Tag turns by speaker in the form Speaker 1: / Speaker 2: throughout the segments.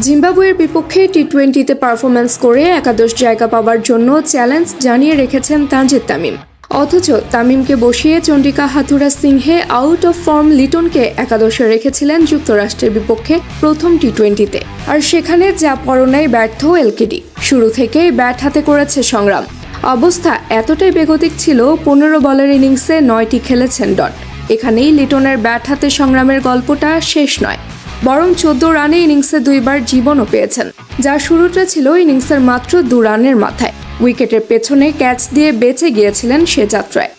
Speaker 1: জিম্বাবুয়ের বিপক্ষে টি-20তে পারফরম্যান্স করে একাদশ জায়গা পাওয়ার জন্য চ্যালেঞ্জ জানিয়ে রেখেছেন তানজিদ তামিম। অথচ তামিমকে বসিয়ে চন্ডিকা হাথুরা সিংহে আউট অফ ফর্ম লিটনকে একাদশে রেখেছিলেন যুক্তরাষ্ট্রের বিপক্ষে প্রথম টি-20তে। আর সেখানে যা পরনায় ব্যর্থ এলকেডি। শুরু থেকেই ব্যাট হাতে করেছে সংগ্রাম। অবস্থা এতটাই বেগতিক ছিল, 15 বলের ইনিংসে 9টি খেলেছেন ডট। এখানেই লিটনের ব্যাট হাতে সংগ্রামের গল্পটা শেষ নয়, বরং 14 রানে ইনিংসে 2বার জীবনও পেয়েছেন, যার শুরুটা ছিল ইনিংসের মাত্র 2 রানের মাথায়। উইকেটের পেছনে ক্যাচ দিয়ে বেঁচে গিয়েছিলেন সে যাত্রায়।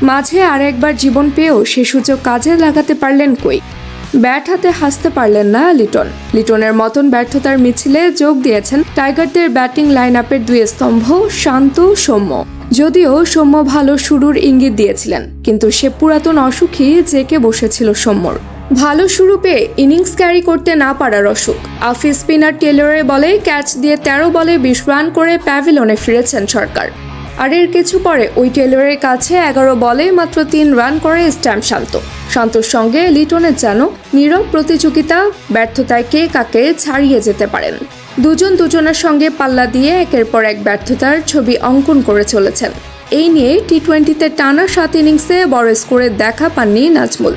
Speaker 1: মাঝে আর একবার জীবন পেয়েও সে সুযোগ কাজে লাগাতে পারলেন কই। ব্যাট হাতে হাসতে পারলেন না লিটনের মতন ব্যর্থতার মিছিলে যোগ দিয়েছেন টাইগারদের ব্যাটিং লাইন আপের 2 স্তম্ভ শান্ত, সৌম্য। যদিও সৌম্য ভালো শুরুর ইঙ্গিত দিয়েছিলেন, কিন্তু সে পুরাতন অসুখী জেকে বসেছিল সৌম্যর। ভালো শুরু পেয়ে ইনিংস ক্যারি করতে না পারার অসুখ। আফিস স্পিনার টেলরের বলে ক্যাচ দিয়ে 13 বলে 20 রান করে প্যাভিলনে ফিরেছেন সরকার। আর এর কিছু পরে ওই টেলরের কাছে 11 বলে মাত্র 3 রান করে স্ট্যাম্প শান্তর সঙ্গে লিটনের যেন নীরব প্রতিযোগিতা, ব্যর্থতায় কে কাকে ছাড়িয়ে যেতে পারেন। দুজনের সঙ্গে পাল্লা দিয়ে একের পর এক ব্যর্থতার ছবি অঙ্কন করে চলেছেন। এই নিয়ে টি-20তে টানা 7 ইনিংসে বড় স্কোরের দেখা পাননি নাজমুল।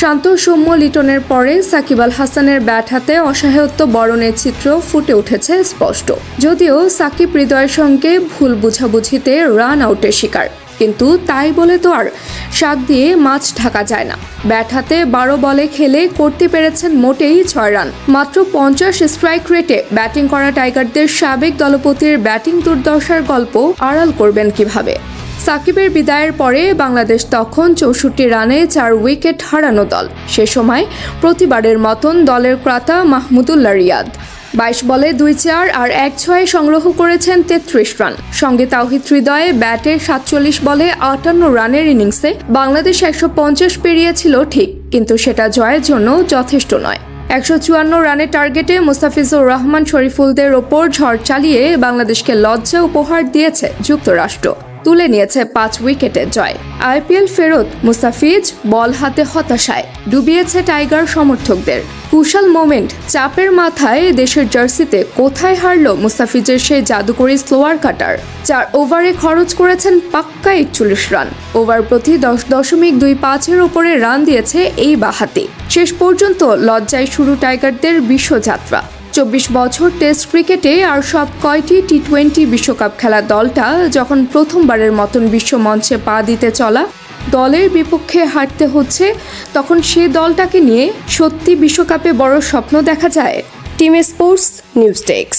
Speaker 1: শান্ত, সৌম্য, লিটনের পরে সাকিব আল হাসানের ব্যাট হাতে অসহায়ত্ব বরণের চিত্র ফুটে উঠেছে স্পষ্ট। যদিও সাকিব হৃদয়ের সঙ্গে ভুল বুঝাবুঝিতে রান আউটের শিকার, কিন্তু তাই বলে তো আর শাক দিয়ে মাছ ঢাকা যায় না। ব্যাট হাতে 12 বলে খেলে করতে পেরেছেন মোটেই 6 রান। মাত্র 50 স্ট্রাইক রেটে ব্যাটিং করা টাইগারদের সাবেক দলপতির ব্যাটিং দুর্দশার গল্প আড়াল করবেন কিভাবে? সাকিবের বিদায়ের পরে বাংলাদেশ তখন 64 রানে 4 উইকেট হারানো দল। সে সময় প্রতিবারের মতন দলের ক্রাতা মাহমুদুল্লাহ রিয়াদ 22 বলে 2-4 আর 1-6 সংগ্রহ করেছেন 33 রান। সঙ্গে তাওহিদ হৃদয়ে ব্যাটে 47 বলে 58 রানের ইনিংসে বাংলাদেশ 150 পেরিয়েছিল ঠিক, কিন্তু সেটা জয়ের জন্য যথেষ্ট নয়। 154 রানের টার্গেটে মুস্তাফিজুর রহমান শরীফুলদের ওপর ঝড় চালিয়ে বাংলাদেশকে লজ্জা উপহার দিয়েছে যুক্তরাষ্ট্র। তুলে নিয়েছে 5 উইকেটের জয়। আইপিএল ফেরত মুস্তাফিজ বল হাতে হতাশায় ডুবিয়েছে টাইগার সমর্থকদের। কুশাল মোমেন্ট, চাপের মাথায় দেশের জার্সিতে কোথায় হারল মুস্তাফিজের সেই জাদুকরী স্লোয়ার কাটার। 4 ওভারে খরচ করেছেন পাক্কা 41 রান। ওভার প্রতি 10.25-এর উপরে রান দিয়েছে এই বাঁহাতি। শেষ পর্যন্ত লজ্জায় শুরু টাইগারদের বিশ্বযাত্রা। 24 বছর টেস্ট ক্রিকেটে আর সব কয়টি টি-20 বিশ্বকাপ খেলা দলটা যখন প্রথমবারের মতন বিশ্বমঞ্চে পা দিতে চলা দলের বিপক্ষে হারতে হচ্ছে, তখন সে দলটাকে নিয়ে সত্যি বিশ্বকাপে বড় স্বপ্ন দেখা যায়। Team sports news desk.